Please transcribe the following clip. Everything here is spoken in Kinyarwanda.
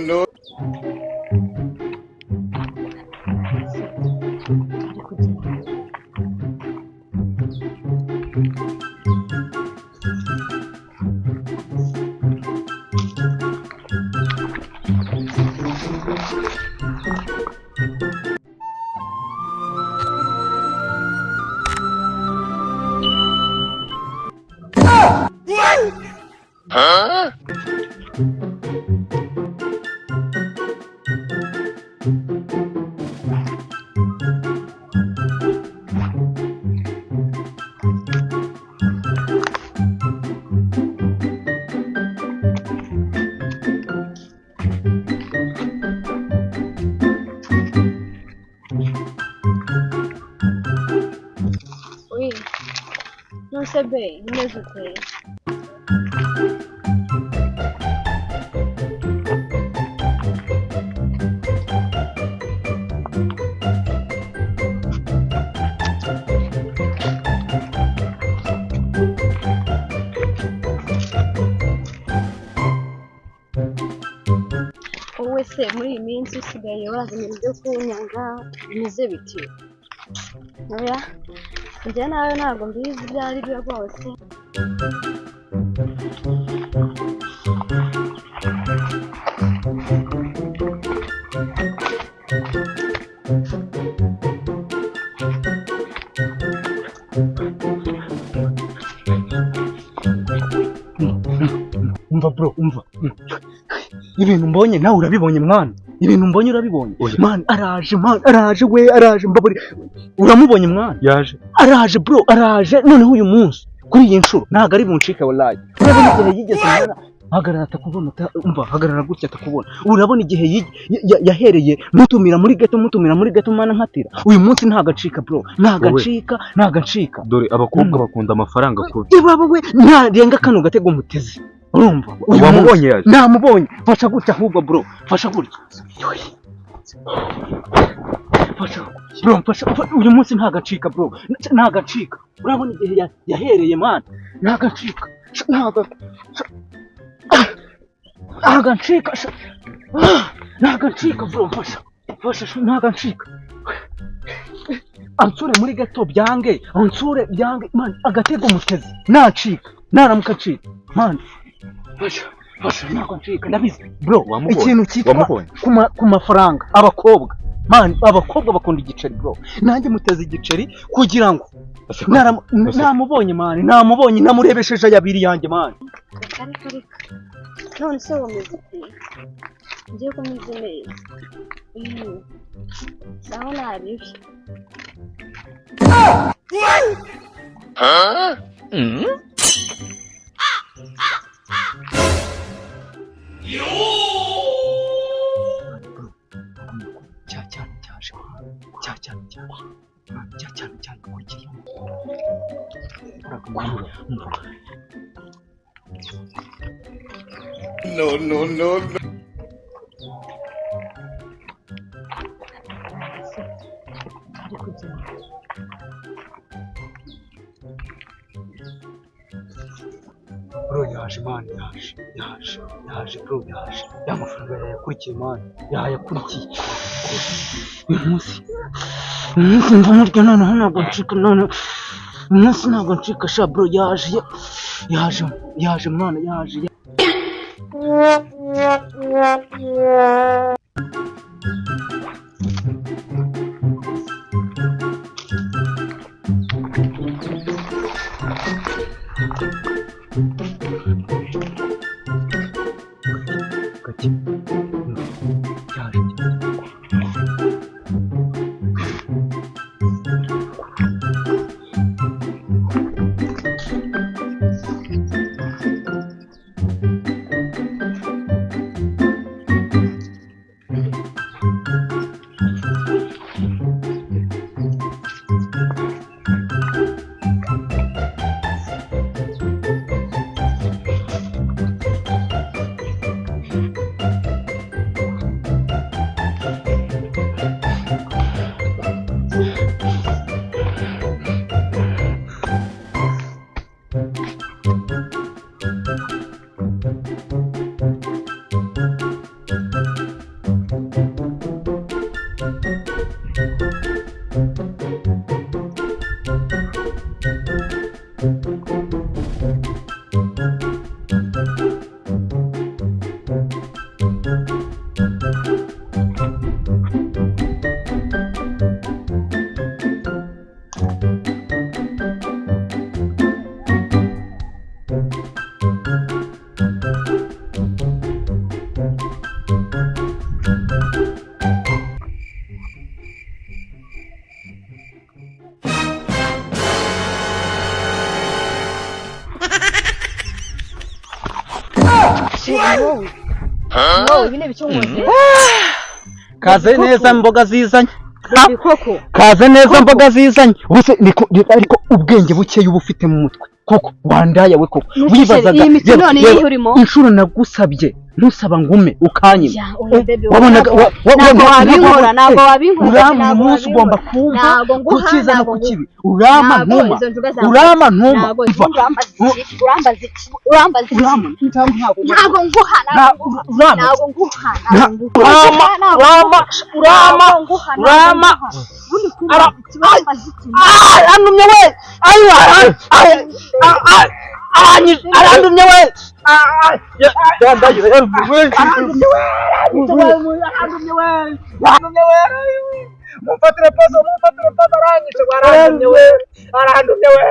No. Oi, não sei bem, mesmo bem. Wowe se muri iyi minsi usigaye wazana ibyo kunyanga bimeze biti? Oya, njye nawe ntabwo mbizi ibyo ari byo rwose. Umva bro, umva. Ibintu mbonye nawe urabibonye mwana. Ibintu mbonye urabibonye. Man, araje mbaburi. Uramubonye mwana? Yaje. Araje bro, araje noneho uyu munsi. Kuri iyi nshuro ntago ari bunshike wallahi. Urabona igihe yigeze mwana hagarara atakubona, umva hagarara gutya atakubona. Urabona igihe yahereye mutumira muri gato mana nkatira. Uyu munsi ntagacika bro, ntagacika. Dore abakobwa bakunda amafaranga kubi. Ibaba we ntarenga kano gatego muteze. Urumva? Wamubonye yaje? Namubonye. Fasha gutya ahubwo bro. Fasha gutya. Bro, uyu munsi ntagacika bro. Ntagacika. Urabona igihe yahereye man. Ntagacika. Ntagacika bro. Fasha ntagacika. Ansure muri gato byange. Man, agatego muteze. Nacika. Naramuka acika. Man. Fasha ntagacika. Ndabizi bro. Ikintu cyitwa ku mafaranga abakobwa. Man, abakobwa bakunda igiceri bro. Nanjye muteze igiceri kugira ngo namubonye man, namubonye namurebesheje yabiri yanjye man. Ariko none se wameze ute? Ngiye kumeze neza. Sawa nabibye. No. Bro yaje man, yaje bro, yaje. Ya mafaranga yayakurikiye man, yayakurikiye. Uyu munsi ndamurya noneho ntabwo ncika none. Uyu munsi ntabwo ncika sha bro, yaje mwana, yaje. wowe ibi ni ibicunguzi kaze neza mboga zizanye baby koko kaze neza mboga zizanye ubuse ariko ubwenge buke uba ufite mu mutwe koko wandaya we koko wibazaga iyi mikino none iyi urimo inshuro nagusabye ntusaba ngume ukanyima wabonaga ntabwo wabinkora urama umunsi ugomba kumva kukiza no kukibi urama ntuma ntabwo nguha arandumye we arandumye we mumfatire paso arangije arandumye we